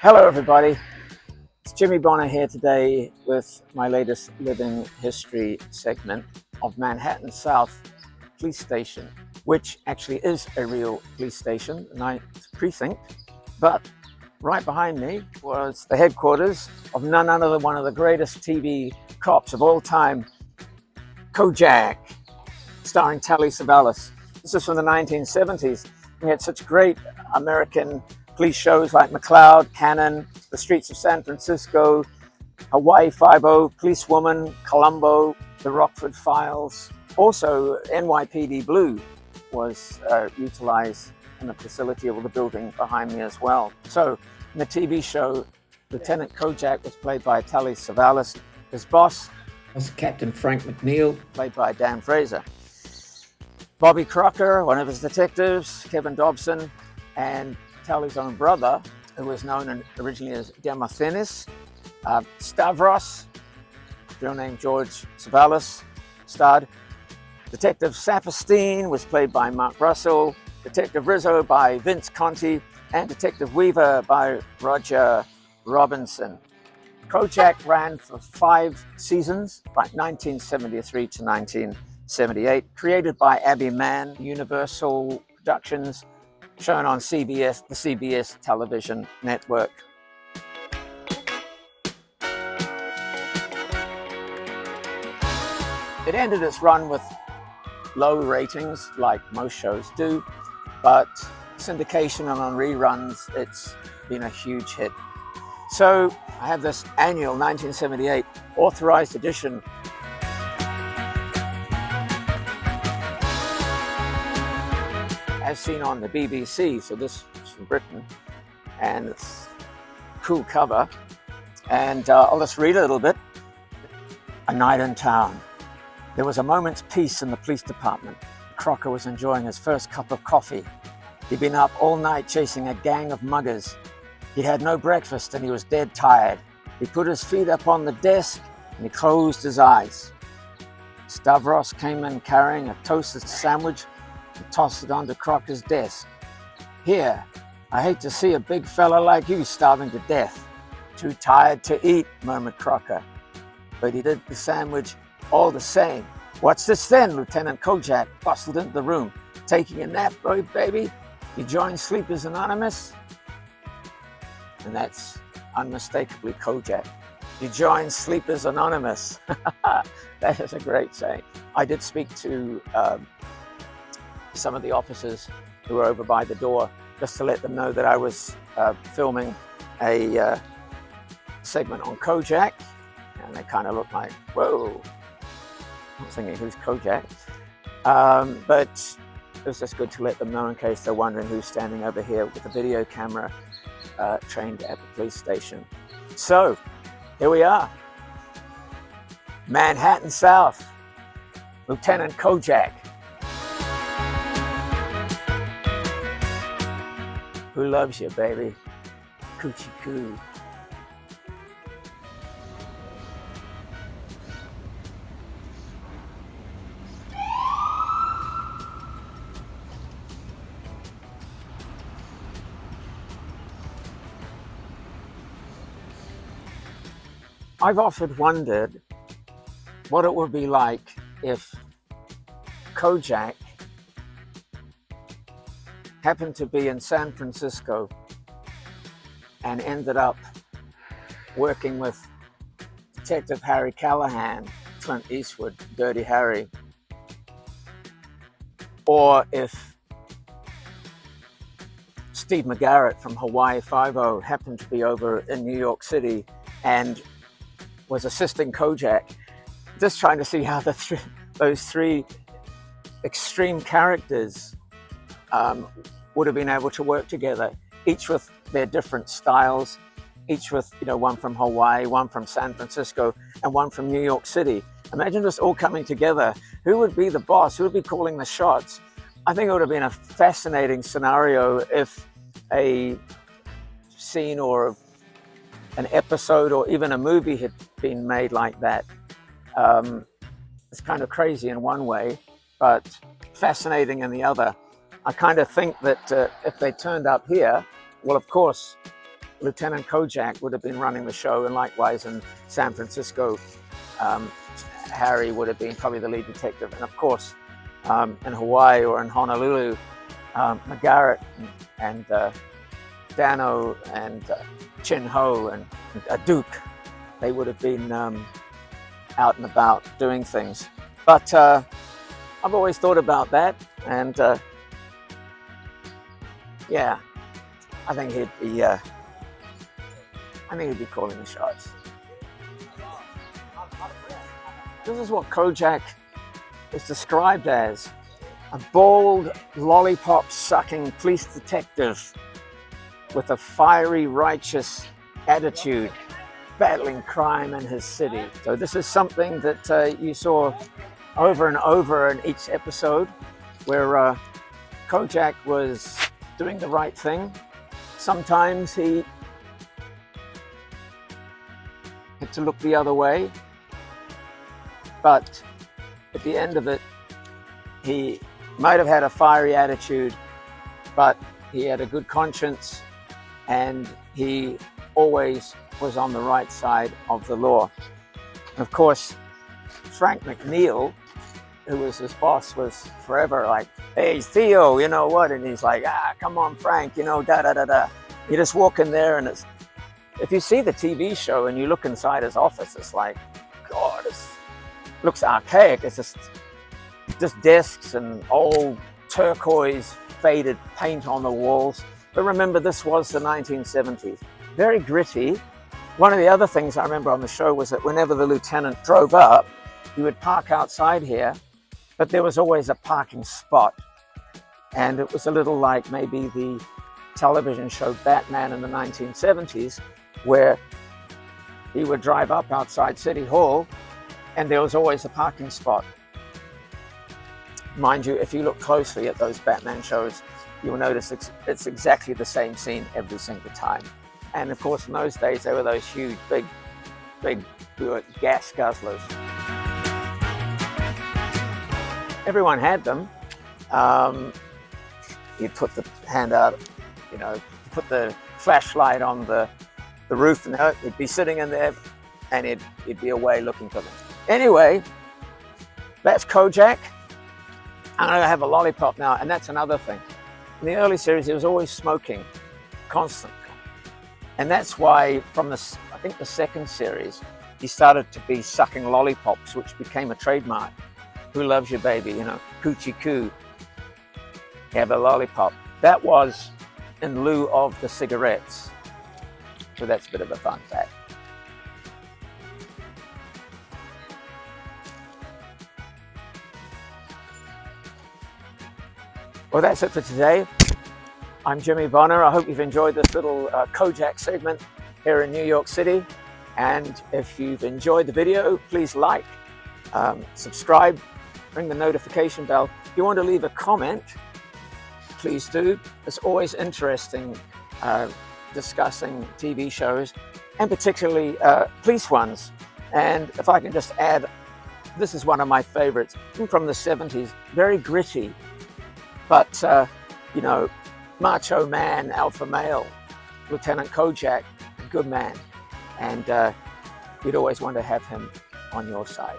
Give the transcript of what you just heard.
Hello everybody, it's Jimmy Bonner here today with my latest living history segment of Manhattan South Police Station, which actually is a real police station, Ninth Precinct, but right behind me was the headquarters of none other than one of the greatest TV cops of all time, Kojak, starring Telly Savalas. This is from the 1970s. We had such great American police shows like McCloud, Cannon, The Streets of San Francisco, Hawaii Five-0, Policewoman, Columbo, The Rockford Files. Also, NYPD Blue was utilized in the facility of the building behind me as well. So, in the TV show, Lieutenant Kojak was played by Telly Savalas. His boss was Captain Frank McNeil, played by Dan Fraser. Bobby Crocker, one of his detectives, Kevin Dobson, and Telly's own brother, who was known originally as Demosthenes, Stavros, real name George Savalas, starred. Detective Saperstein was played by Mark Russell, Detective Rizzo by Vince Conti, and Detective Weaver by Roger Robinson. Kojak ran for 5 seasons, like 1973 to 1978, created by Abby Mann, Universal Productions, shown on CBS, the CBS television network. It ended its run with low ratings, like most shows do, but syndication and on reruns, it's been a huge hit. So I have this annual 1978 authorized edition as seen on the BBC, so this is from Britain, and it's a cool cover, and I'll just read a little bit. A night in town. There was a moment's peace in the police department. Crocker was enjoying his first cup of coffee. He'd been up all night chasing a gang of muggers. He'd had no breakfast and he was dead tired. He put his feet up on the desk and he closed his eyes. Stavros came in carrying a toasted sandwich and tossed it onto Crocker's desk. Here, I hate to see a big fella like you starving to death. Too tired to eat, murmured Crocker. But he did the sandwich all the same. What's this then? Lieutenant Kojak bustled into the room. Taking a nap, baby? You joined Sleepers Anonymous? And that's unmistakably Kojak. You joined Sleepers Anonymous. That is a great saying. I did speak to some of the officers who were over by the door just to let them know that I was filming a segment on Kojak, and they kind of looked like, whoa. I was thinking, who's Kojak? But it was just good to let them know in case they're wondering who's standing over here with a video camera trained at the police station. So, here we are. Manhattan South, Lieutenant Kojak. Who loves you, baby? Coochie coo. I've often wondered what it would be like if Kojak happened to be in San Francisco and ended up working with Detective Harry Callahan, Clint Eastwood, Dirty Harry, or if Steve McGarrett from Hawaii Five-0 happened to be over in New York City and was assisting Kojak, just trying to see how those three extreme characters would have been able to work together, each with their different styles, each with, one from Hawaii, one from San Francisco, and one from New York City. Imagine this all coming together. Who would be the boss? Who would be calling the shots? I think it would have been a fascinating scenario if a scene or an episode or even a movie had been made like that. It's kind of crazy in one way, but fascinating in the other. I kind of think that if they turned up here, well, of course, Lieutenant Kojak would have been running the show, and likewise in San Francisco, Harry would have been probably the lead detective. And of course, in Hawaii or in Honolulu, McGarrett and Dano and Chin Ho and Duke, they would have been out and about doing things. But I've always thought about that, and yeah, I think he'd be calling the shots. This is what Kojak is described as: a bald, lollipop-sucking police detective with a fiery, righteous attitude, battling crime in his city. So this is something that you saw over and over in each episode, where Kojak was doing the right thing. Sometimes he had to look the other way, but at the end of it, he might have had a fiery attitude, but he had a good conscience, and he always was on the right side of the law. And of course, Frank McNeil, who was his boss, was forever like, "Hey, Theo, you know what?" And he's like, "Come on, Frank, you know, da-da-da-da." You just walk in there, and it's, if you see the TV show and you look inside his office, it's like, God, it looks archaic. It's just desks and old turquoise faded paint on the walls. But remember, this was the 1970s. Very gritty. One of the other things I remember on the show was that whenever the lieutenant drove up, he would park outside here, but there was always a parking spot. And it was a little like maybe the television show Batman in the 1970s, where he would drive up outside City Hall and there was always a parking spot. Mind you, if you look closely at those Batman shows, you will notice it's exactly the same scene every single time. And of course, in those days, there were those huge, big gas guzzlers. Everyone had them. You'd put the hand out, you know, put the flashlight on the roof, and he'd be sitting in there, and he'd be away looking for them. Anyway, that's Kojak. I'm gonna have a lollipop now, and that's another thing. In the early series, he was always smoking, constantly. And that's why from I think the second series, he started to be sucking lollipops, which became a trademark. Who loves you, baby? You know, coochie coo. Have a lollipop. That was in lieu of the cigarettes. So that's a bit of a fun fact. Well, that's it for today. I'm Jimmy Bonner. I hope you've enjoyed this little Kojak segment here in New York City. And if you've enjoyed the video, please like, subscribe, ring the notification bell. If you want to leave a comment, please do. It's always interesting discussing TV shows, and particularly police ones. And if I can just add, this is one of my favorites from the 70s, very gritty, but you know, macho man, alpha male, Lieutenant Kojak, a good man. And you'd always want to have him on your side.